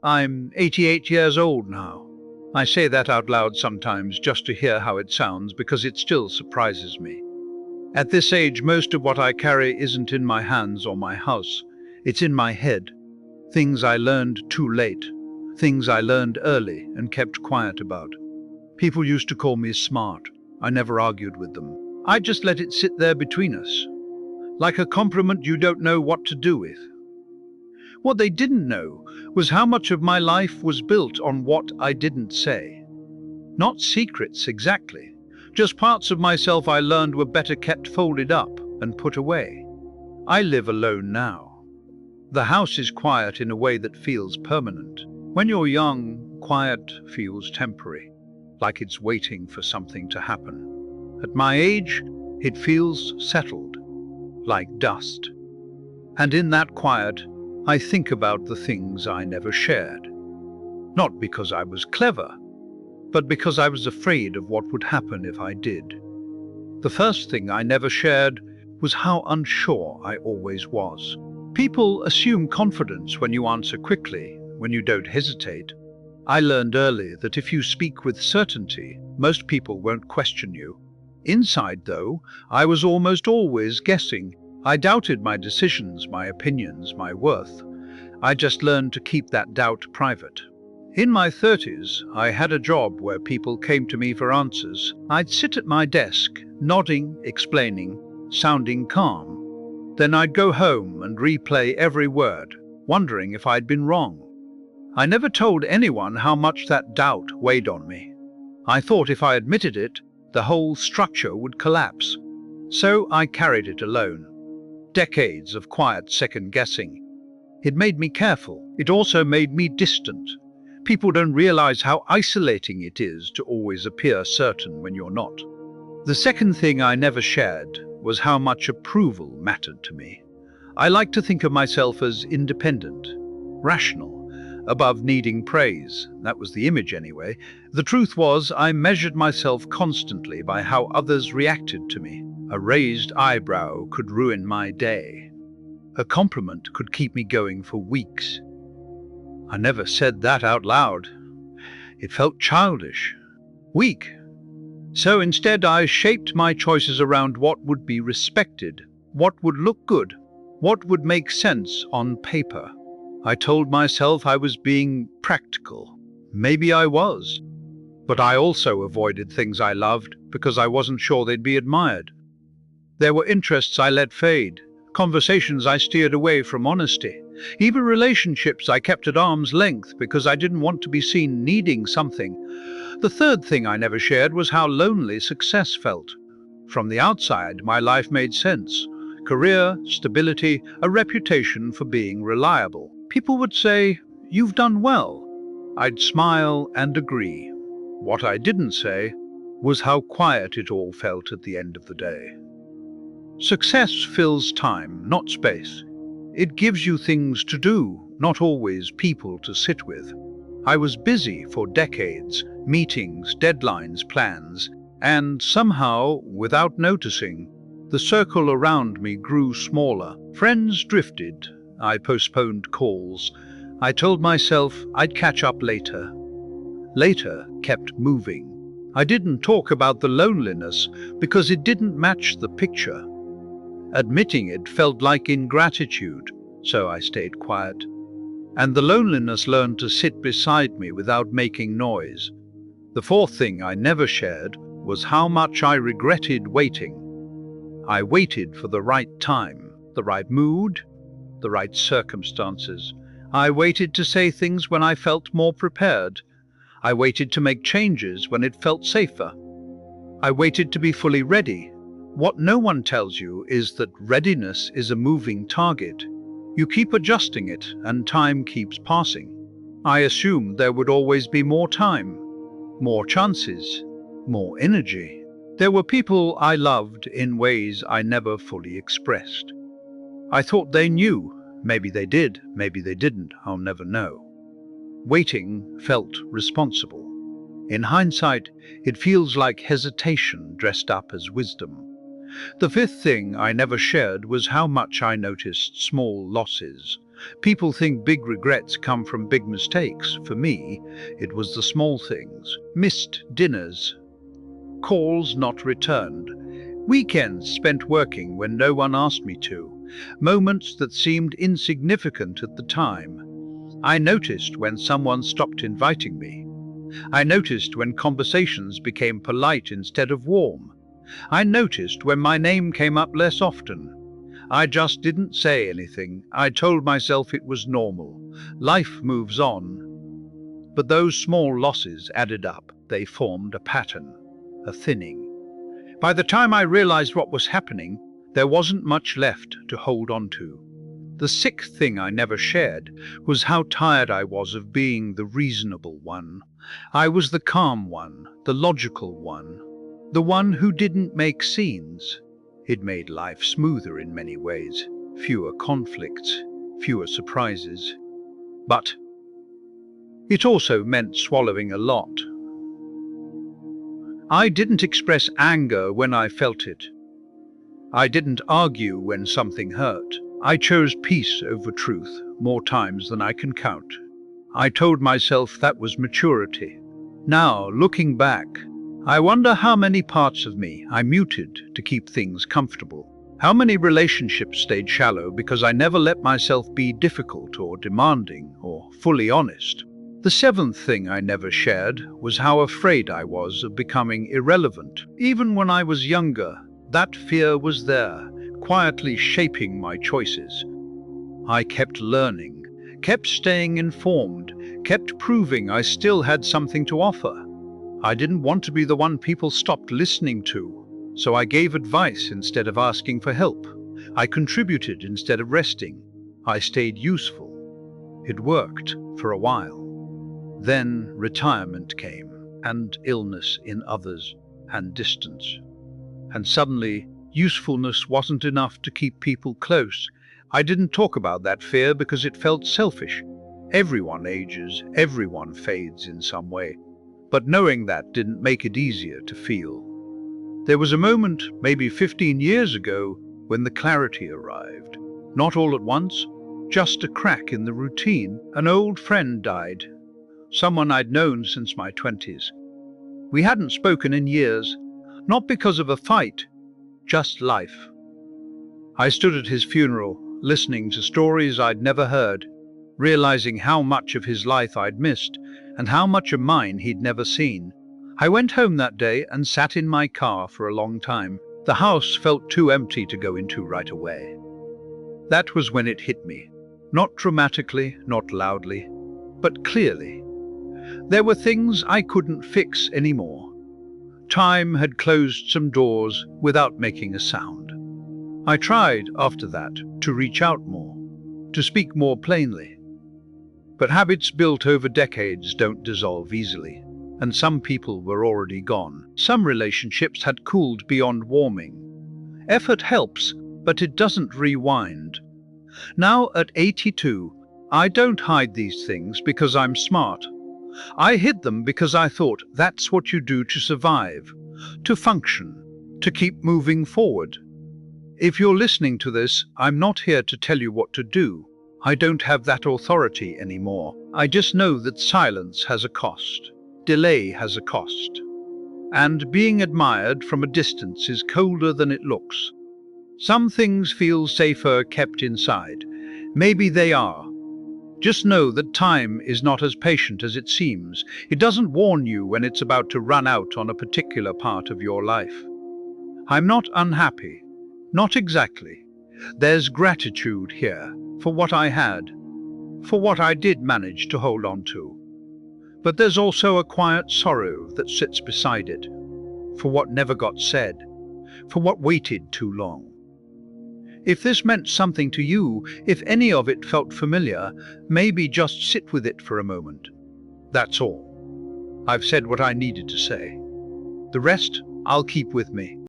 I'm 88 years old now. I say that out loud sometimes just to hear how it sounds because it still surprises me. At this age, most of what I carry isn't in my hands or my house. It's in my head. Things I learned too late. Things I learned early and kept quiet about. People used to call me smart. I never argued with them. I just let it sit there between us, like a compliment you don't know what to do with. What they didn't know was how much of my life was built on what I didn't say. Not secrets exactly, just parts of myself I learned were better kept folded up and put away. I live alone now. The house is quiet in a way that feels permanent. When you're young, quiet feels temporary, like it's waiting for something to happen. At my age, it feels settled, like dust. And in that quiet, I think about the things I never shared. Not because I was clever, but because I was afraid of what would happen if I did. The first thing I never shared was how unsure I always was. People assume confidence when you answer quickly, when you don't hesitate. I learned early that if you speak with certainty, most people won't question you. Inside, though, I was almost always guessing. I doubted my decisions, my opinions, my worth. I just learned to keep that doubt private. In my 30s, I had a job where people came to me for answers. I'd sit at my desk, nodding, explaining, sounding calm. Then I'd go home and replay every word, wondering if I'd been wrong. I never told anyone how much that doubt weighed on me. I thought if I admitted it, the whole structure would collapse. So I carried it alone. Decades of quiet second-guessing. It made me careful. It also made me distant. People don't realize how isolating it is to always appear certain when you're not. The second thing I never shared was how much approval mattered to me. I like to think of myself as independent, rational, above needing praise. That was the image anyway. The truth was, I measured myself constantly by how others reacted to me. A raised eyebrow could ruin my day. A compliment could keep me going for weeks. I never said that out loud. It felt childish, weak. So instead I shaped my choices around what would be respected, what would look good, what would make sense on paper. I told myself I was being practical. Maybe I was. But I also avoided things I loved because I wasn't sure they'd be admired. There were interests I let fade, conversations I steered away from honesty, even relationships I kept at arm's length because I didn't want to be seen needing something. The third thing I never shared was how lonely success felt. From the outside, my life made sense. Career, stability, a reputation for being reliable. People would say, "You've done well." I'd smile and agree. What I didn't say was how quiet it all felt at the end of the day. Success fills time, not space. It gives you things to do, not always people to sit with. I was busy for decades, meetings, deadlines, plans, and somehow, without noticing, the circle around me grew smaller. Friends drifted. I postponed calls. I told myself I'd catch up later. Later kept moving. I didn't talk about the loneliness because it didn't match the picture. Admitting it felt like ingratitude, so I stayed quiet. And the loneliness learned to sit beside me without making noise. The fourth thing I never shared was how much I regretted waiting. I waited for the right time, the right mood, the right circumstances. I waited to say things when I felt more prepared. I waited to make changes when it felt safer. I waited to be fully ready. What no one tells you is that readiness is a moving target. You keep adjusting it, and time keeps passing. I assumed there would always be more time, more chances, more energy. There were people I loved in ways I never fully expressed. I thought they knew. Maybe they did, maybe they didn't, I'll never know. Waiting felt responsible. In hindsight, it feels like hesitation dressed up as wisdom. The fifth thing I never shared was how much I noticed small losses. People think big regrets come from big mistakes. For me, it was the small things. Missed dinners, calls not returned, weekends spent working when no one asked me to, moments that seemed insignificant at the time. I noticed when someone stopped inviting me. I noticed when conversations became polite instead of warm. I noticed when my name came up less often. I just didn't say anything. I told myself it was normal. Life moves on. But those small losses added up. They formed a pattern, a thinning. By the time I realized what was happening, there wasn't much left to hold on to. The sick thing I never shared was how tired I was of being the reasonable one. I was the calm one, the logical one, the one who didn't make scenes. It made life smoother in many ways, fewer conflicts, fewer surprises. But it also meant swallowing a lot. I didn't express anger when I felt it. I didn't argue when something hurt. I chose peace over truth more times than I can count. I told myself that was maturity. Now, looking back, I wonder how many parts of me I muted to keep things comfortable. How many relationships stayed shallow because I never let myself be difficult or demanding or fully honest. The seventh thing I never shared was how afraid I was of becoming irrelevant. Even when I was younger, that fear was there, quietly shaping my choices. I kept learning, kept staying informed, kept proving I still had something to offer. I didn't want to be the one people stopped listening to, so I gave advice instead of asking for help. I contributed instead of resting. I stayed useful. It worked for a while. Then retirement came, and illness in others, and distance. And suddenly, usefulness wasn't enough to keep people close. I didn't talk about that fear because it felt selfish. Everyone ages, everyone fades in some way. But knowing that didn't make it easier to feel. There was a moment, maybe 15 years ago, when the clarity arrived. Not all at once, just a crack in the routine. An old friend died. Someone I'd known since my 20s. We hadn't spoken in years, not because of a fight, just life. I stood at his funeral, listening to stories I'd never heard, realizing how much of his life I'd missed and how much of mine he'd never seen. I went home that day and sat in my car for a long time. The house felt too empty to go into right away. That was when it hit me. Not dramatically, not loudly, but clearly. There were things I couldn't fix anymore. Time had closed some doors without making a sound. I tried, after that, to reach out more, to speak more plainly. But habits built over decades don't dissolve easily, and some people were already gone. Some relationships had cooled beyond warming. Effort helps, but it doesn't rewind. Now, at 82, I don't hide these things because I'm smart. I hid them because I thought that's what you do to survive, to function, to keep moving forward. If you're listening to this, I'm not here to tell you what to do. I don't have that authority anymore. I just know that silence has a cost. Delay has a cost. And being admired from a distance is colder than it looks. Some things feel safer kept inside. Maybe they are. Just know that time is not as patient as it seems. It doesn't warn you when it's about to run out on a particular part of your life. I'm not unhappy. Not exactly. There's gratitude here for what I had, for what I did manage to hold on to. But there's also a quiet sorrow that sits beside it, for what never got said, for what waited too long. If this meant something to you, if any of it felt familiar, maybe just sit with it for a moment. That's all. I've said what I needed to say. The rest, I'll keep with me.